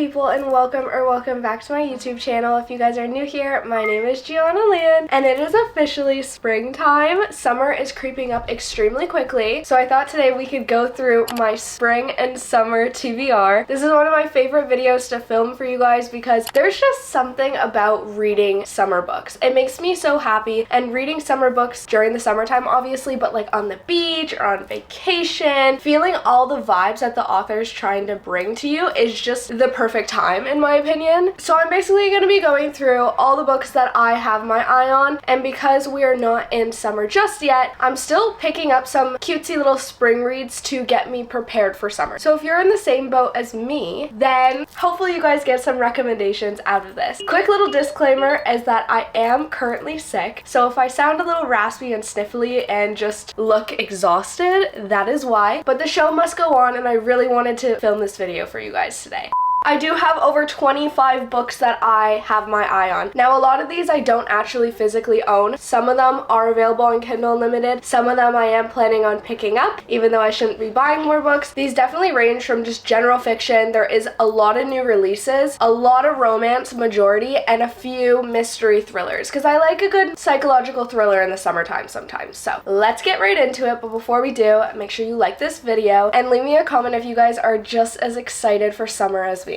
people, and welcome back to my YouTube channel. If you guys are new here, my name is Gianna Lian, and it is officially springtime. Summer is creeping up extremely quickly, so I thought today we could go through my spring and summer TBR. This is one of my favorite videos to film for you guys because there's just something about reading summer books. It makes me so happy, and reading summer books during the summertime obviously, but like on the beach or on vacation, feeling all the vibes that the author's trying to bring to you is just the perfect time in my opinion. So I'm basically going to be going through all the books that I have my eye on, and because we are not in summer just yet, I'm still picking up some cutesy little spring reads to get me prepared for summer. So if you're in the same boat as me, then hopefully you guys get some recommendations out of this. Quick little disclaimer is that I am currently sick, so if I sound a little raspy and sniffly and just look exhausted, that is why. But the show must go on, and I really wanted to film this video for you guys today. I do have over 25 books that I have my eye on. Now, a lot of these I don't actually physically own. Some of them are available on Kindle Unlimited. Some of them I am planning on picking up, even though I shouldn't be buying more books. These definitely range from just general fiction. There is a lot of new releases, a lot of romance, majority, and a few mystery thrillers, because I like a good psychological thriller in the summertime sometimes. So let's get right into it, but before we do, make sure you like this video and leave me a comment if you guys are just as excited for summer as me.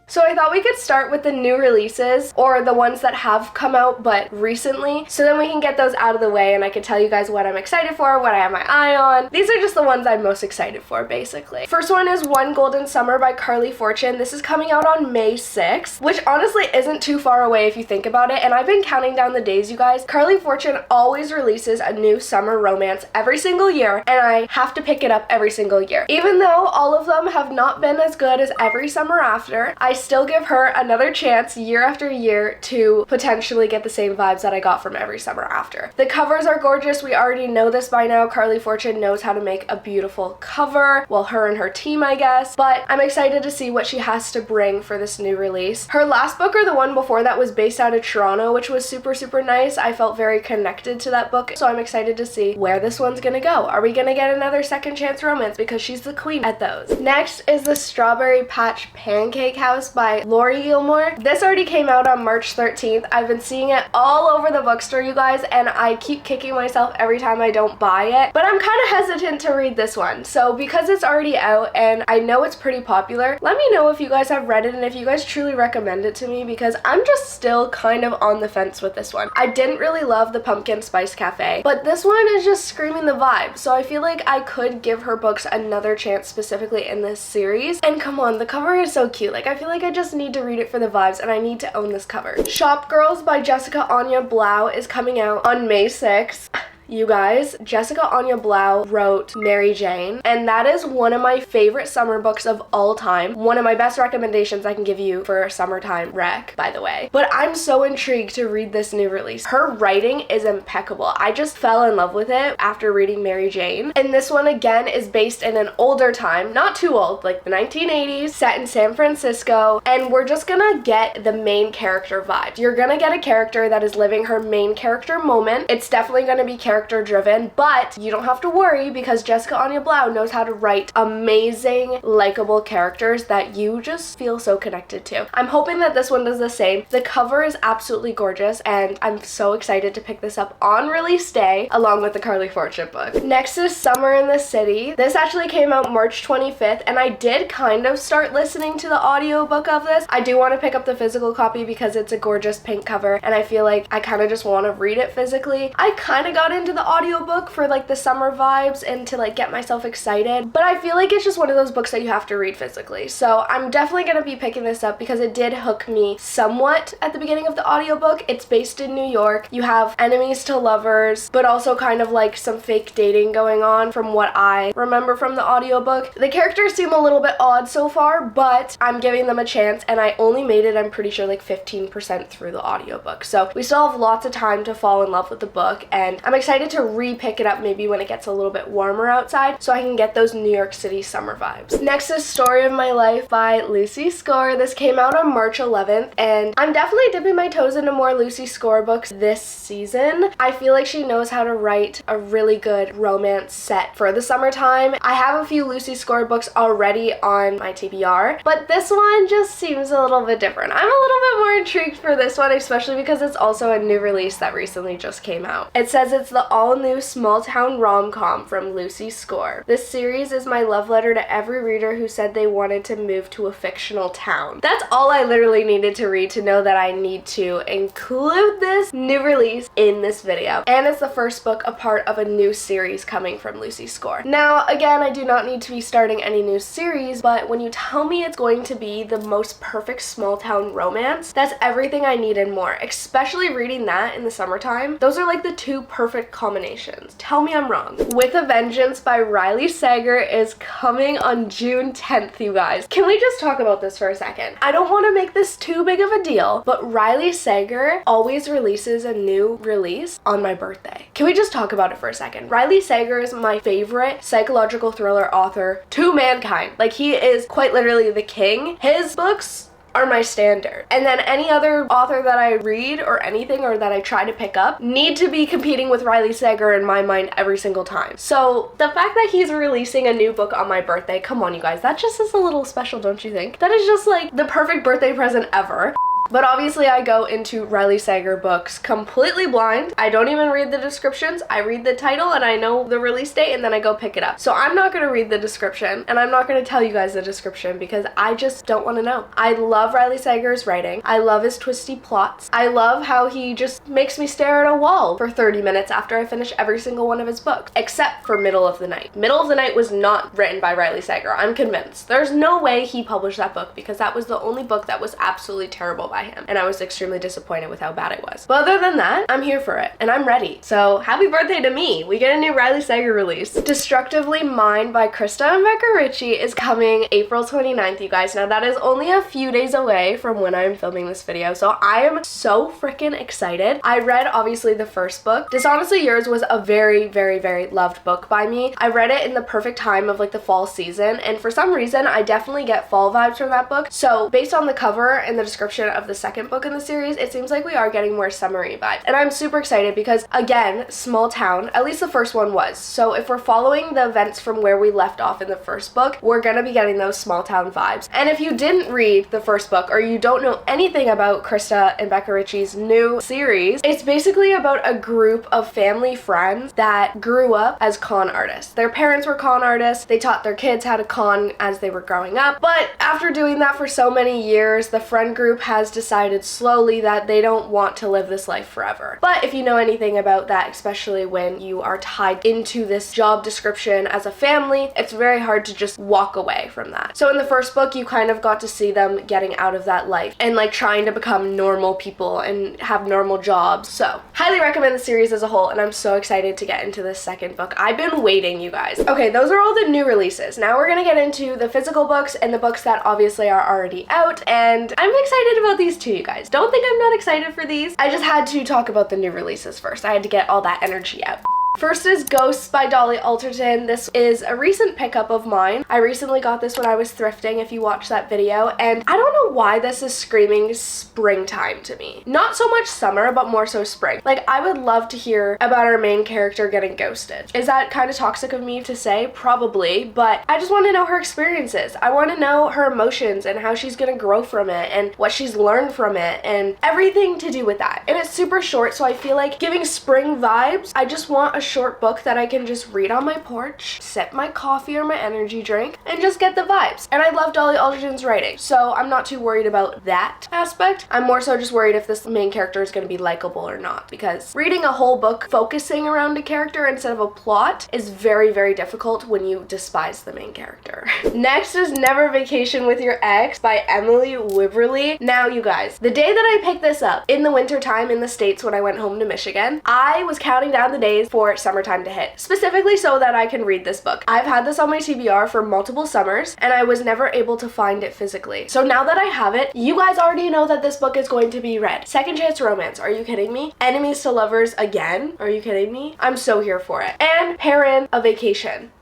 So I thought we could start with the new releases, or the ones that have come out but recently, so then we can get those out of the way and I can tell you guys what I'm excited for, what I have my eye on. These are just the ones I'm most excited for, basically. First one is One Golden Summer by Carly Fortune. This is coming out on May 6th, which honestly isn't too far away if you think about it, and I've been counting down the days, you guys. Carly Fortune always releases a new summer romance every single year, and I have to pick it up every single year. Even though all of them have not been as good as Every Summer After, I still give her another chance year after year to potentially get the same vibes that I got from Every Summer After. The covers are gorgeous. We already know this by now. Carly Fortune knows how to make a beautiful cover. Well, her and her team, I guess. But I'm excited to see what she has to bring for this new release. Her last book, or the one before that, was based out of Toronto, which was super nice. I felt very connected to that book, so I'm excited to see where this one's gonna go. Are we gonna get another second chance romance, because she's the queen at those? Next is The Strawberry Patch Pancake House by Lori Gilmore. This already came out on March 13th. I've been seeing it all over the bookstore, you guys, and I keep kicking myself every time I don't buy it. But I'm kind of hesitant to read this one. So because it's already out and I know it's pretty popular, let me know if you guys have read it and if you guys truly recommend it to me, because I'm just still kind of on the fence with this one. I didn't really love the Pumpkin Spice Cafe, but this one is just screaming the vibe. So I feel like I could give her books another chance, specifically in this series. And come on, the cover is so cute. Like, I feel like I just need to read it for the vibes, and I need to own this cover. Shop Girls by Jessica Anya Blau is coming out on May 6th. You guys, Jessica Anya Blau wrote Mary Jane, and that is one of my favorite summer books of all time. One of my best recommendations I can give you for a summertime rec, by the way. But I'm so intrigued to read this new release. Her writing is impeccable. I just fell in love with it after reading Mary Jane. And this one, again, is based in an older time, not too old, like the 1980s, set in San Francisco, and we're just gonna get the main character vibe. You're gonna get a character that is living her main character moment. It's definitely gonna be character driven, but you don't have to worry because Jessica Anya Blau knows how to write amazing, likable characters that you just feel so connected to. I'm hoping that this one does the same. The cover is absolutely gorgeous, and I'm so excited to pick this up on release day along with the Carly Fortune book. Next is Summer in the City. This actually came out March 25th, and I did kind of start listening to the audiobook of this. I do want to pick up the physical copy because it's a gorgeous pink cover, and I feel like I kind of just want to read it physically. I kind of got into the audiobook for like the summer vibes and to like get myself excited, but I feel like it's just one of those books that you have to read physically. So I'm definitely going to be picking this up because it did hook me somewhat at the beginning of the audiobook. It's based in New York. You have enemies to lovers, but also kind of like some fake dating going on from what I remember from the audiobook. The characters seem a little bit odd so far, but I'm giving them a chance, and I only made it, I'm pretty sure, like 15% through the audiobook. So we still have lots of time to fall in love with the book, and I'm excited excited to re-pick it up maybe when it gets a little bit warmer outside so I can get those New York City summer vibes. Next is Story of My Life by Lucy Score. This came out on March 11th, and I'm definitely dipping my toes into more Lucy Score books this season. I feel like she knows how to write a really good romance set for the summertime. I have a few Lucy Score books already on my TBR, but this one just seems a little bit different. I'm a little bit more intrigued for this one, especially because it's also a new release that recently just came out. It says it's the all-new small-town rom-com from Lucy Score. This series is my love letter to every reader who said they wanted to move to a fictional town. That's all I literally needed to read to know that I need to include this new release in this video. And it's the first book, a part of a new series coming from Lucy Score. Now, again, I do not need to be starting any new series, but when you tell me it's going to be the most perfect small-town romance, that's everything I need and more. Especially reading that in the summertime. Those are like the two perfect combinations. Tell me I'm wrong. With a Vengeance by Riley Sager is coming on June 10th, you guys. Can we just talk about this for a second? I don't want to make this too big of a deal, but Riley Sager always releases a new release on my birthday. Can we just talk about it for a second? Riley Sager is my favorite psychological thriller author to mankind. Like, he is quite literally the king. His books are my standard. And then any other author that I read or anything or that I try to pick up need to be competing with Riley Sager in my mind every single time. So the fact that he's releasing a new book on my birthday, come on you guys, that just is a little special, don't you think? That is just like the perfect birthday present ever. But obviously I go into Riley Sager books completely blind. I don't even read the descriptions. I read the title and I know the release date and then I go pick it up. So I'm not going to read the description and I'm not going to tell you guys the description because I just don't want to know. I love Riley Sager's writing. I love his twisty plots. I love how he just makes me stare at a wall for 30 minutes after I finish every single one of his books, except for Middle of the Night. Middle of the Night was not written by Riley Sager. I'm convinced. There's no way he published that book because that was the only book that was absolutely terrible by him, and I was extremely disappointed with how bad it was. But other than that, I'm here for it and I'm ready. So happy birthday to me. We get a new Riley Sager release. Destructively Mine by Krista and Becca Ritchie is coming April 29th, you guys. Now that is only a few days away from when I'm filming this video, so I am so freaking excited. I read obviously the first book. Dishonestly Yours was a very, very, very loved book by me. I read it in the perfect time of like the fall season, and for some reason I definitely get fall vibes from that book. So based on the cover and the description of the second book in the series, it seems like we are getting more summery vibes. And I'm super excited because, again, small town, at least the first one was. So if we're following the events from where we left off in the first book, we're gonna be getting those small town vibes. And if you didn't read the first book or you don't know anything about Krista and Becca Ritchie's new series, it's basically about a group of family friends that grew up as con artists. Their parents were con artists. They taught their kids how to con as they were growing up. But after doing that for so many years, the friend group has decided slowly that they don't want to live this life forever. But if you know anything about that, especially when you are tied into this job description as a family, it's very hard to just walk away from that. So in the first book, you kind of got to see them getting out of that life and like trying to become normal people and have normal jobs. So highly recommend the series as a whole, and I'm so excited to get into this second book. I've been waiting, you guys. Okay, those are all the new releases. Now we're gonna get into the physical books and the books that obviously are already out, and I'm excited about these too, you guys. Don't think I'm not excited for these. I just had to talk about the new releases first. I had to get all that energy out. First is Ghosts by Dolly Alderton. This is a recent pickup of mine. I recently got this when I was thrifting, if you watched that video, and I don't know why this is screaming springtime to me. Not so much summer, but more so spring. Like, I would love to hear about our main character getting ghosted. Is that kind of toxic of me to say? Probably, but I just want to know her experiences. I want to know her emotions and how she's gonna grow from it and what she's learned from it and everything to do with that. And it's super short, so I feel like giving spring vibes. I just want a short book that I can just read on my porch, sip my coffee or my energy drink, and just get the vibes. And I love Dolly Alderton's writing, so I'm not too worried about that aspect. I'm more so just worried if this main character is going to be likable or not, because reading a whole book focusing around a character instead of a plot is very, very difficult when you despise the main character. Next is Never Vacation with Your Ex by Emily Wibberley. Now, you guys, the day that I picked this up in the winter time in the States when I went home to Michigan, I was counting down the days for for summertime to hit, specifically so that I can read this book. I've had this on my TBR for multiple summers and I was never able to find it physically. So now that I have it, you guys already know that this book is going to be read. Second chance romance, are you kidding me? Enemies to lovers again, are you kidding me? I'm so here for it. And Parent a Vacation.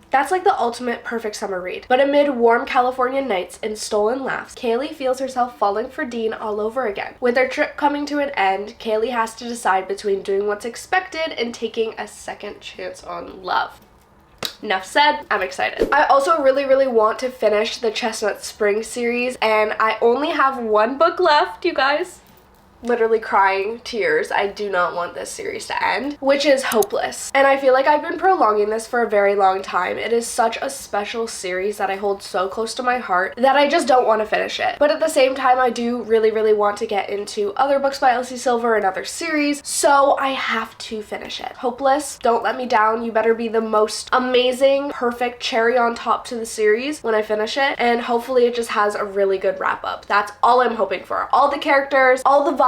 That's like the ultimate perfect summer read. But amid warm California nights and stolen laughs, Kaylee feels herself falling for Dean all over again. With their trip coming to an end, Kaylee has to decide between doing what's expected and taking a second chance on love. Enough said, I'm excited. I also really want to finish the Chestnut Spring series, and I only have one book left, you guys. Literally crying tears. I do not want this series to end, which is Hopeless. And I feel like I've been prolonging this for a very long time. It is such a special series that I hold so close to my heart that I just don't want to finish it. But at the same time, I do really want to get into other books by Elsie Silver and other series, so I have to finish it. Hopeless, don't let me down. You better be the most amazing, perfect cherry on top to the series when I finish it, and hopefully it just has a really good wrap up. That's all I'm hoping for. All the characters, all the vibes,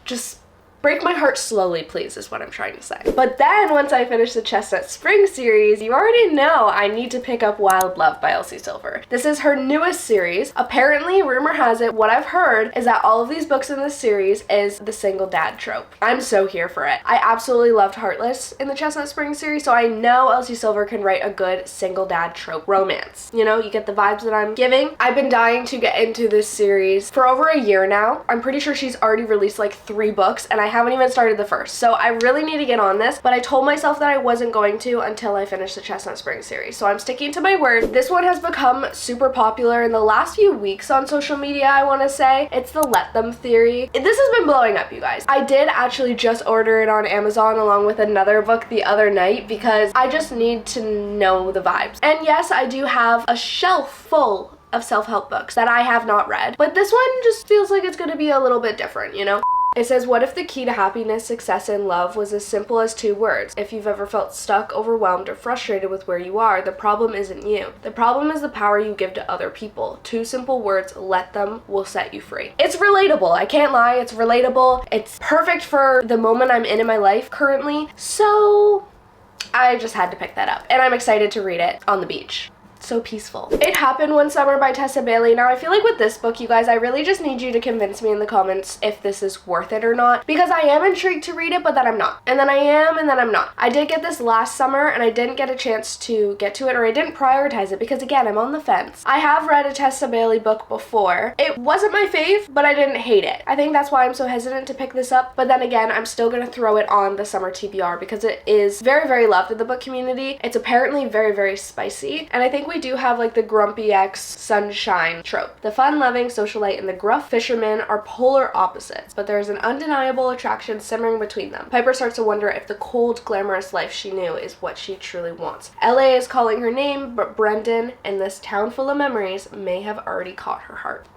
just break my heart slowly, please, is what I'm trying to say. But then once I finish the Chestnut Spring series, you already know I need to pick up Wild Love by Elsie Silver. This is her newest series. Apparently, rumor has it, what I've heard is that all of these books in this series is the single dad trope. I'm so here for it. I absolutely loved Heartless in the Chestnut Spring series, so I know Elsie Silver can write a good single dad trope romance. You know, you get the vibes that I'm giving. I've been dying to get into this series for over a year now. I'm pretty sure she's already released like 3 books, and I haven't even started the first, so I really need to get on this, but I told myself that I wasn't going to until I finished the Chestnut Spring series, so I'm sticking to my word. This one has become super popular in the last few weeks on social media, I want to say. It's the Let Them theory. This has been blowing up, you guys. I did actually just order it on Amazon along with another book the other night because I just need to know the vibes. And yes, I do have a shelf full of self-help books that I have not read, but this one just feels like it's going to be a little bit different, you know? It says, what if the key to happiness, success, and love was as simple as 2 words? If you've ever felt stuck, overwhelmed, or frustrated with where you are, the problem isn't you. The problem is the power you give to other people. 2 simple words, let them, will set you free. It's relatable. I can't lie. It's relatable. It's perfect for the moment I'm in my life currently. So I just had to pick that up. And I'm excited to read it on the beach. So peaceful. It Happened One Summer by Tessa Bailey. Now I feel like with this book, you guys, I really just need you to convince me in the comments if this is worth it or not, because I am intrigued to read it, but then I'm not. And then I am, and then I'm not. I did get this last summer and I didn't get a chance to get to it, or I didn't prioritize it because again, I'm on the fence. I have read a Tessa Bailey book before. It wasn't my fave, but I didn't hate it. I think that's why I'm so hesitant to pick this up, but then again, I'm still gonna throw it on the summer TBR because it is very loved in the book community. It's apparently very spicy, and I think we do have like the grumpy ex sunshine trope. The fun-loving socialite and the gruff fisherman are polar opposites, but there is an undeniable attraction simmering between them. Piper starts to wonder if the cold, glamorous life she knew is what she truly wants. LA is calling her name, but Brendan and this town full of memories may have already caught her heart.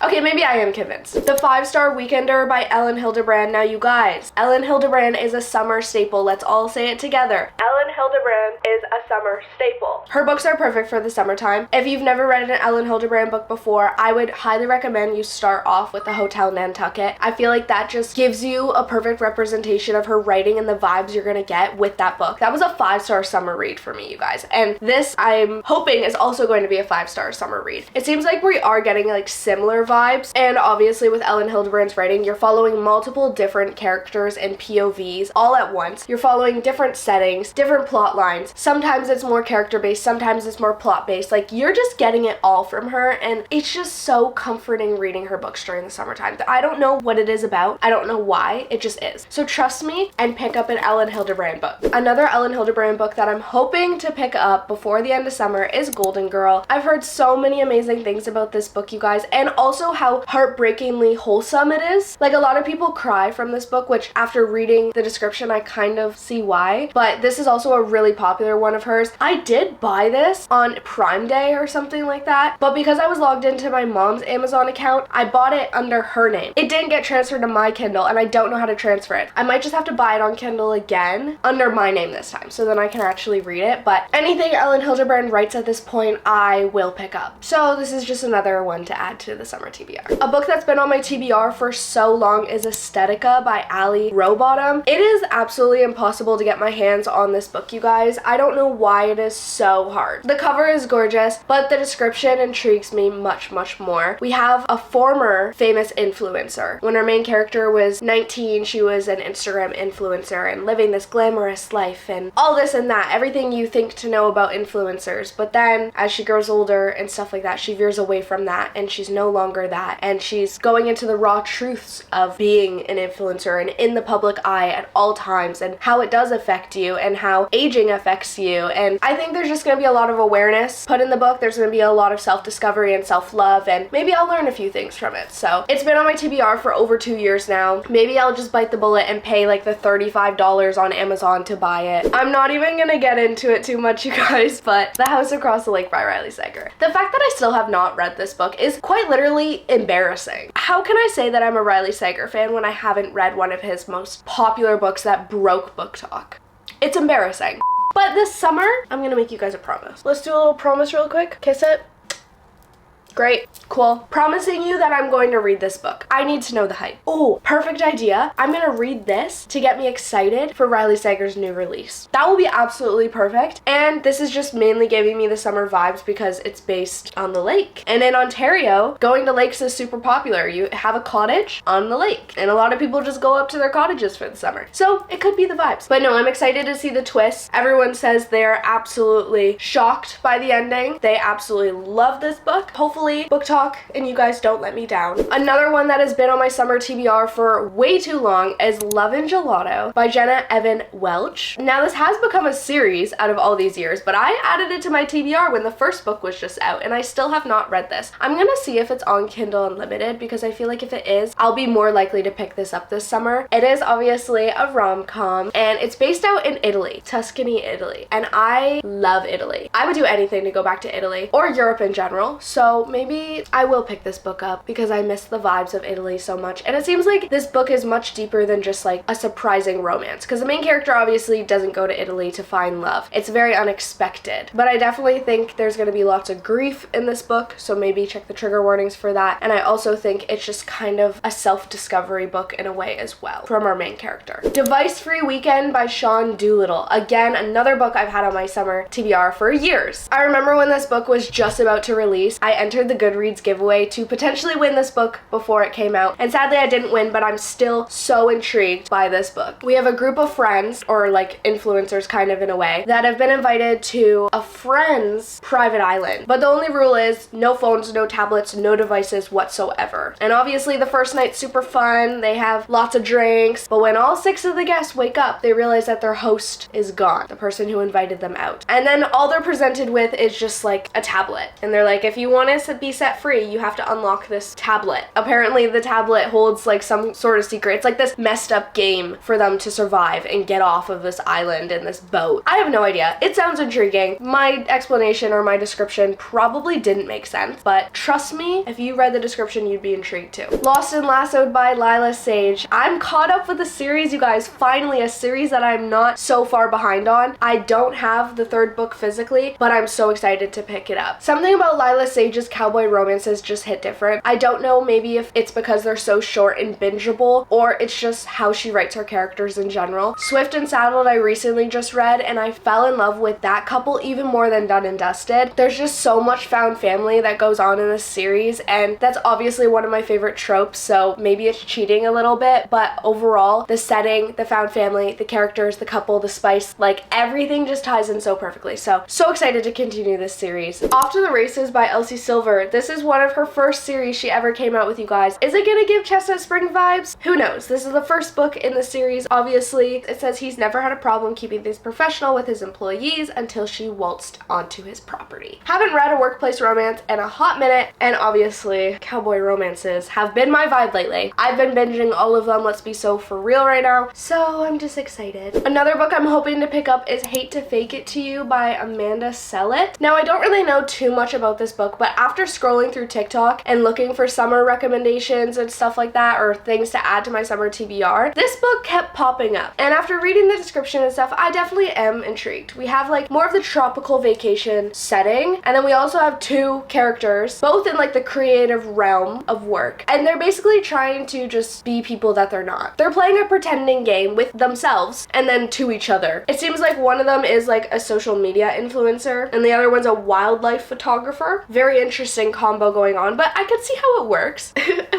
Okay, maybe I am convinced. The 5-Star Weekender by Ellen Hildebrand. Now you guys, Ellen Hildebrand is a summer staple. Let's all say it together. Ellen Hildebrand is a summer staple. Her books are perfect for the summertime. If you've never read an Ellen Hildebrand book before, I would highly recommend you start off with The Hotel Nantucket. I feel like that just gives you a perfect representation of her writing and the vibes you're gonna get with that book. That was a 5-star summer read for me, you guys. And this, I'm hoping, is also going to be a 5-star summer read. It seems like we are getting like similar vibes, and obviously with Ellen Hildebrand's writing, you're following multiple different characters and POVs all at once. You're following different settings, different plot lines. Sometimes it's more character-based, sometimes it's more plot-based. Like, you're just getting it all from her, and it's just so comforting reading her books during the summertime. I don't know what it is about. I don't know why. It just is. So trust me and pick up an Ellen Hildebrand book. Another Ellen Hildebrand book that I'm hoping to pick up before the end of summer is Golden Girl. I've heard so many amazing things about this book, you guys, and also how heartbreakingly wholesome it is. Like, a lot of people cry from this book, which after reading the description, I kind of see why, but this is also a really popular one of hers. I did buy this on Prime Day or something like that, but because I was logged into my mom's Amazon account, I bought it under her name. It didn't get transferred to my Kindle, and I don't know how to transfer it. I might just have to buy it on Kindle again under my name this time, so then I can actually read it, but anything Ellen Hildebrand writes at this point, I will pick up. So this is just another one to add to the summer summer TBR. A book that's been on my TBR for so long is Aesthetica by Ali Rowbottom. It is absolutely impossible to get my hands on this book, you guys. I don't know why it is so hard. The cover is gorgeous, but the description intrigues me much, much more. We have a former famous influencer. When our main character was 19, she was an Instagram influencer and living this glamorous life and all this and that, everything you think to know about influencers. But then as she grows older and stuff like that, she veers away from that and she's no longer that, and she's going into the raw truths of being an influencer and in the public eye at all times, and how it does affect you and how aging affects you. And I think there's just going to be a lot of awareness put in the book. There's going to be a lot of self-discovery and self-love, and maybe I'll learn a few things from it. So it's been on my TBR for over 2 years now. Maybe I'll just bite the bullet and pay like the $35 on Amazon to buy it. I'm not even gonna get into it too much, you guys, but The House Across the Lake by Riley Sager. The fact that I still have not read this book is quite literally embarrassing. How can I say that I'm a Riley Sager fan when I haven't read one of his most popular books that broke BookTok? It's embarrassing. But this summer, I'm gonna make you guys a promise. Let's do a little promise real quick. Kiss it. Great, cool. Promising you that I'm going to read this book. I need to know the hype. Oh, perfect idea. I'm gonna read this to get me excited for Riley Sager's new release. That will be absolutely perfect. And this is just mainly giving me the summer vibes because it's based on the lake. And in Ontario, going to lakes is super popular. You have a cottage on the lake, and a lot of people just go up to their cottages for the summer. So it could be the vibes. But no, I'm excited to see the twist. Everyone says they're absolutely shocked by the ending. They absolutely love this book. Hopefully BookTok and you guys don't let me down. Another one that has been on my summer TBR for way too long is Love and Gelato by Gianna Evan Welch. Now this has become a series out of all these years, but I added it to my TBR when the first book was just out, and I still have not read this. I'm gonna see if it's on Kindle Unlimited, because I feel like if it is, I'll be more likely to pick this up this summer. It is obviously a rom-com, and it's based out in Italy, Tuscany, Italy, and I love Italy. I would do anything to go back to Italy, or Europe in general, so maybe I will pick this book up because I miss the vibes of Italy so much. And it seems like this book is much deeper than just like a surprising romance, because the main character obviously doesn't go to Italy to find love. It's very unexpected. But I definitely think there's going to be lots of grief in this book, so maybe check the trigger warnings for that. And I also think it's just kind of a self-discovery book in a way as well from our main character. Device-Free Weekend by Sean Doolittle. Again, another book I've had on my summer TBR for years. I remember when this book was just about to release, I entered the Goodreads giveaway to potentially win this book before it came out, and sadly I didn't win, but I'm still so intrigued by this book. We have a group of friends, or like influencers kind of in a way, that have been invited to a friend's private island, but the only rule is no phones, no tablets, no devices whatsoever. And obviously the first night's super fun, they have lots of drinks, but when all 6 of the guests wake up, they realize that their host is gone, the person who invited them out. And then all they're presented with is just like a tablet, and they're like, if you want to be set free, you have to unlock this tablet. Apparently the tablet holds like some sort of secret. It's like this messed up game for them to survive and get off of this island in this boat. I have no idea. It sounds intriguing. My explanation or my description probably didn't make sense, but trust me, if you read the description, you'd be intrigued too. Lost and Lassoed by Lila Sage. I'm caught up with the series, you guys. Finally, a series that I'm not so far behind on. I don't have the 3rd book physically, but I'm so excited to pick it up. Something about Lila Sage's cowboy romances just hit different. I don't know, maybe if it's because they're so short and bingeable, or it's just how she writes her characters in general. Swift and Saddled I recently just read, and I fell in love with that couple even more than Done and Dusted. There's just so much found family that goes on in this series, and that's obviously one of my favorite tropes, so maybe it's cheating a little bit, but overall, the setting, the found family, the characters, the couple, the spice, like everything just ties in so perfectly. So excited to continue this series. Off to the Races by Elsie Silver. This is one of her first series she ever came out with, you guys. Is it gonna give Chestnut Spring vibes? Who knows? This is the first book in the series. Obviously, it says he's never had a problem keeping things professional with his employees until she waltzed onto his property. Haven't read a workplace romance in a hot minute, and obviously, cowboy romances have been my vibe lately. I've been binging all of them, let's be so for real right now, so I'm just excited. Another book I'm hoping to pick up is Hate to Fake It to You by Amanda Sellett. Now, I don't really know too much about this book, but after after scrolling through TikTok and looking for summer recommendations and stuff like that, or things to add to my summer TBR, this book kept popping up. And after reading the description and stuff, I definitely am intrigued. We have like more of the tropical vacation setting, and then we also have two characters, both in like the creative realm of work, and they're basically trying to just be people that they're not. They're playing a pretending game with themselves and then to each other. It seems like one of them is like a social media influencer and the other one's a wildlife photographer. Very interesting combo going on, but I could see how it works.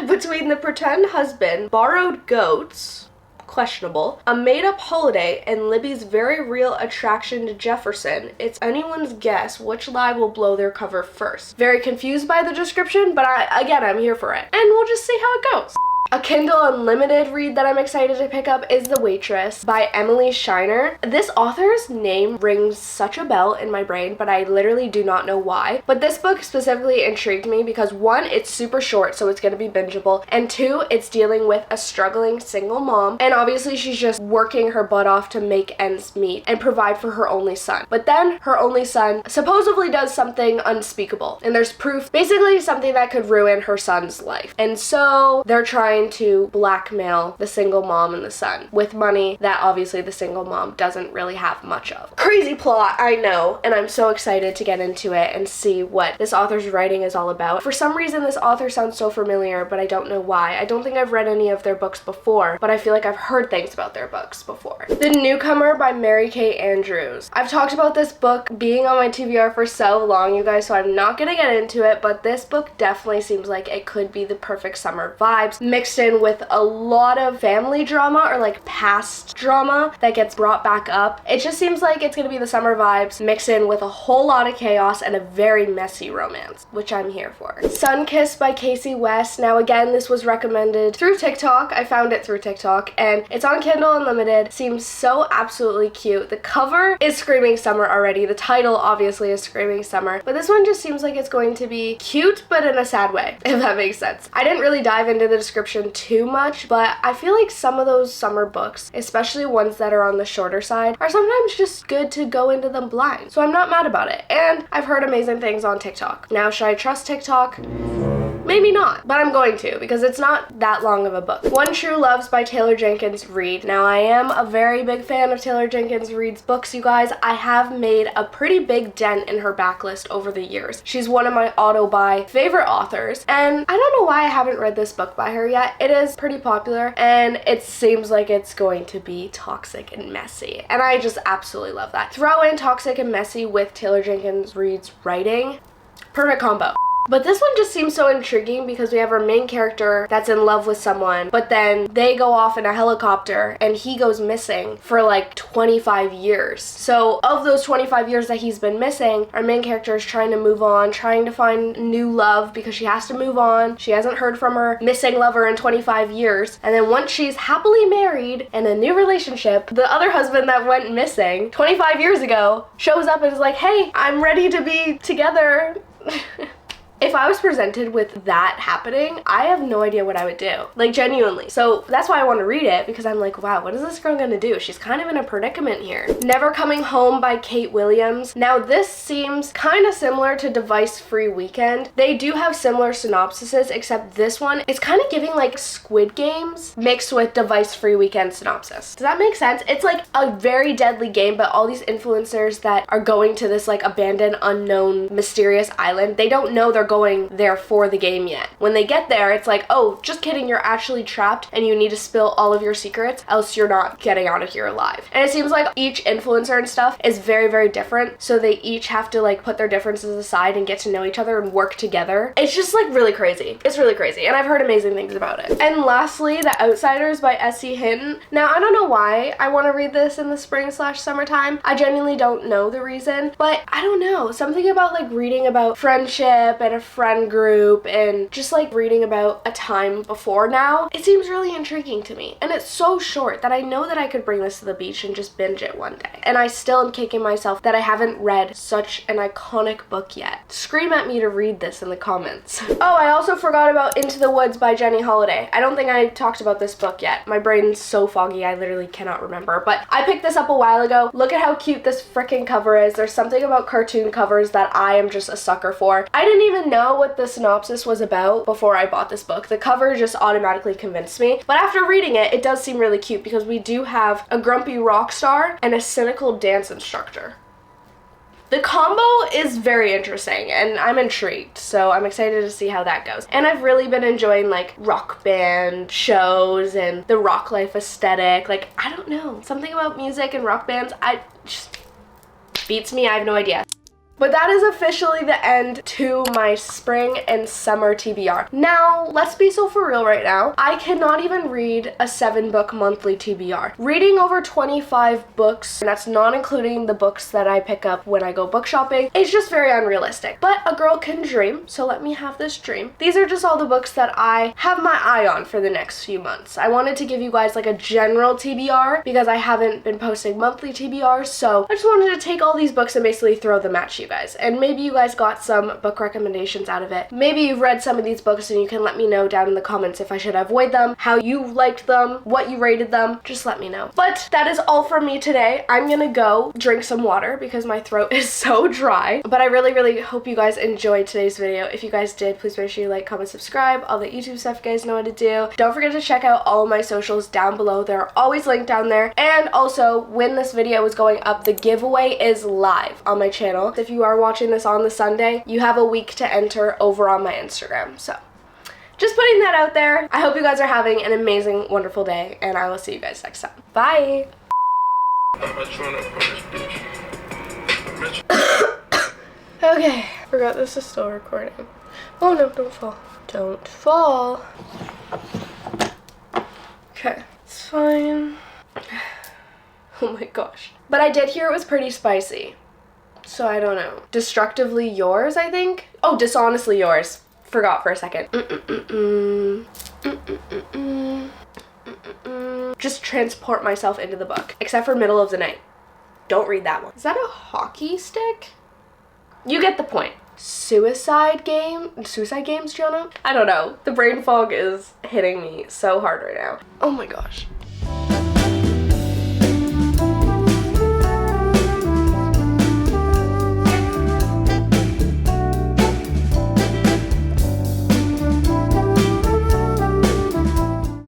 Between the pretend husband, borrowed goats, questionable, a made-up holiday, and Libby's very real attraction to Jefferson, it's anyone's guess which lie will blow their cover first. Very confused by the description, but I'm here for it. And we'll just see how it goes. A Kindle Unlimited read that I'm excited to pick up is The Waitress by Emily Shiner. This author's name rings such a bell in my brain, but I literally do not know why. But this book specifically intrigued me because one, it's super short, so it's going to be bingeable, and two, it's dealing with a struggling single mom, and obviously she's just working her butt off to make ends meet and provide for her only son. But then her only son supposedly does something unspeakable, and there's proof, basically something that could ruin her son's life. And so they're trying to blackmail the single mom and the son with money that obviously the single mom doesn't really have much of. Crazy plot, I know, and I'm so excited to get into it and see what this author's writing is all about. For some reason, this author sounds so familiar, but I don't know why. I don't think I've read any of their books before, but I feel like I've heard things about their books before. The Newcomer by Mary Kay Andrews. I've talked about this book being on my TBR for so long, you guys, so I'm not gonna get into it, but this book definitely seems like it could be the perfect summer vibes, mixed in with a lot of family drama or like past drama that gets brought back up. It just seems like it's gonna be the summer vibes mixed in with a whole lot of chaos and a very messy romance, which I'm here for. Sunkissed by Casey West. Now again, this was recommended through TikTok. I found it through TikTok and it's on Kindle Unlimited. Seems so absolutely cute. The cover is screaming summer already. The title obviously is screaming summer, but this one just seems like it's going to be cute but in a sad way, if that makes sense. I didn't really dive into the description too much, but I feel like some of those summer books, especially ones that are on the shorter side, are sometimes just good to go into them blind. So I'm not mad about it. And I've heard amazing things on TikTok. Now, should I trust TikTok? Maybe not, but I'm going to because it's not that long of a book. One True Loves by Taylor Jenkins Reid. Now, I am a very big fan of Taylor Jenkins Reid's books, you guys. I have made a pretty big dent in her backlist over the years. She's one of my auto-buy favorite authors, and I don't know why I haven't read this book by her yet. It is pretty popular, and it seems like it's going to be toxic and messy, and I just absolutely love that. Throw in toxic and messy with Taylor Jenkins Reid's writing. Perfect combo. But this one just seems so intriguing because we have our main character that's in love with someone, but then they go off in a helicopter and he goes missing for like 25 years. So of those 25 years that he's been missing, our main character is trying to move on, trying to find new love because she has to move on. She hasn't heard from her missing lover in 25 years. And then once she's happily married in a new relationship, the other husband that went missing 25 years ago shows up and is like, hey, I'm ready to be together. If I was presented with that happening, I have no idea what I would do. Like, genuinely. So that's why I want to read it, because I'm like, wow, what is this girl gonna do? She's kind of in a predicament here. Never Coming Home by Kate Williams. Now, this seems kind of similar to Device Free Weekend. They do have similar synopsises, except this one, it's kind of giving like Squid Games mixed with Device Free Weekend synopsis. Does that make sense? It's like a very deadly game, but all these influencers that are going to this like abandoned, unknown, mysterious island, they don't know they're going there for the game yet. When they get there, it's like, oh, just kidding, you're actually trapped and you need to spill all of your secrets, else you're not getting out of here alive. And it seems like each influencer and stuff is very, very different, so they each have to like put their differences aside and get to know each other and work together. It's just like really crazy. It's really crazy, and I've heard amazing things about it. And lastly, The Outsiders by S.E. Hinton. Now, I don't know why I want to read this in the spring/summertime. I genuinely don't know the reason, but I don't know. Something about like reading about friendship and a friend group and just like reading about a time before now, it seems really intriguing to me. And it's so short that I know that I could bring this to the beach and just binge it one day. And I still am kicking myself that I haven't read such an iconic book yet. Scream at me to read this in the comments. Oh, I also forgot about Into the Woods by Jenny Holiday. I don't think I talked about this book yet. My brain's so foggy, I literally cannot remember. But I picked this up a while ago. Look at how cute this freaking cover is. There's something about cartoon covers that I am just a sucker for. I didn't even know what the synopsis was about before I bought this book. The cover just automatically convinced me. But after reading it, it does seem really cute because we do have a grumpy rock star and a cynical dance instructor. The combo is very interesting and I'm intrigued, so I'm excited to see how that goes. And I've really been enjoying like rock band shows and the rock life aesthetic. Like, I don't know, something about music and rock bands, I just beats me, I have no idea. But that is officially the end to my spring and summer TBR. Now, let's be so for real right now. I cannot even read a 7-book monthly TBR. Reading over 25 books, and that's not including the books that I pick up when I go book shopping, is just very unrealistic. But a girl can dream, so let me have this dream. These are just all the books that I have my eye on for the next few months. I wanted to give you guys like a general TBR because I haven't been posting monthly TBRs, so I just wanted to take all these books and basically throw them at you guys. And maybe you guys got some book recommendations out of it. Maybe you've read some of these books and you can let me know down in the comments if I should avoid them, how you liked them, what you rated them. Just let me know. But that is all from me today. I'm gonna go drink some water because my throat is so dry. But I really hope you guys enjoyed today's video. If you guys did, please make sure you like, comment, subscribe. All the YouTube stuff you guys know what to do. Don't forget to check out all of my socials down below. They're always linked down there. And also, when this video is going up, the giveaway is live on my channel. If you are watching this on the Sunday, you have a week to enter over on my Instagram. So just putting that out there. I hope you guys are having an amazing, wonderful day, and I will see you guys next time. Bye. Okay, forgot this is still recording. Oh no, don't fall. Don't fall. Okay, it's fine. Oh my gosh. But I did hear it was pretty spicy. So I don't know. Destructively yours, I think? Oh, dishonestly yours. Forgot for a second. Just transport myself into the book. Except for middle of the night. Don't read that one. Is that a hockey stick? You get the point. Suicide games, Gianna? I don't know. The brain fog is hitting me so hard right now. Oh my gosh.